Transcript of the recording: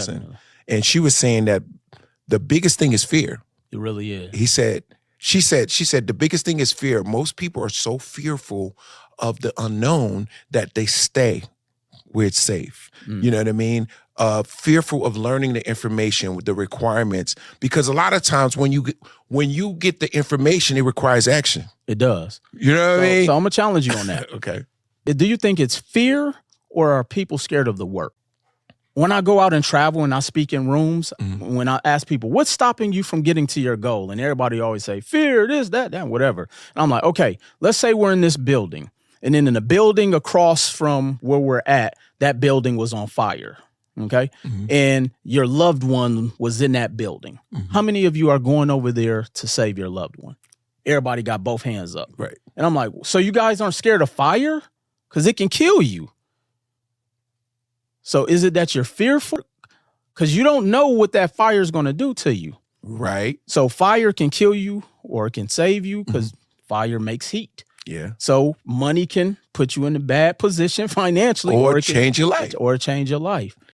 Definitely. And she was saying that the biggest thing is fear. It really is. She said the biggest thing is fear. Most people are so fearful of the unknown that they stay where it's safe. You know what I mean? Fearful of learning the information with the requirements, because a lot of times when you get the information, it requires action. It does. You know what I mean? So I'm gonna challenge you on that. Okay. Do you think it's fear, or are people scared of the work? When I go out and travel and I speak in rooms, when I ask people, what's stopping you from getting to your goal? And everybody always say, fear, this, that, whatever. And I'm like, okay, let's say we're in this building. And then in the building across from where we're at, that building was on fire. Okay. And your loved one was in that building. How many of you are going over there to save your loved one? Everybody got both hands up. Right. And I'm like, so you guys aren't scared of fire? Because it can kill you. So is it that you're fearful? Because you don't know what that fire is going to do to you. Right. So fire can kill you or it can save you, because fire makes heat. Yeah. So money can put you in a bad position financially. Or change your life. Or change your life.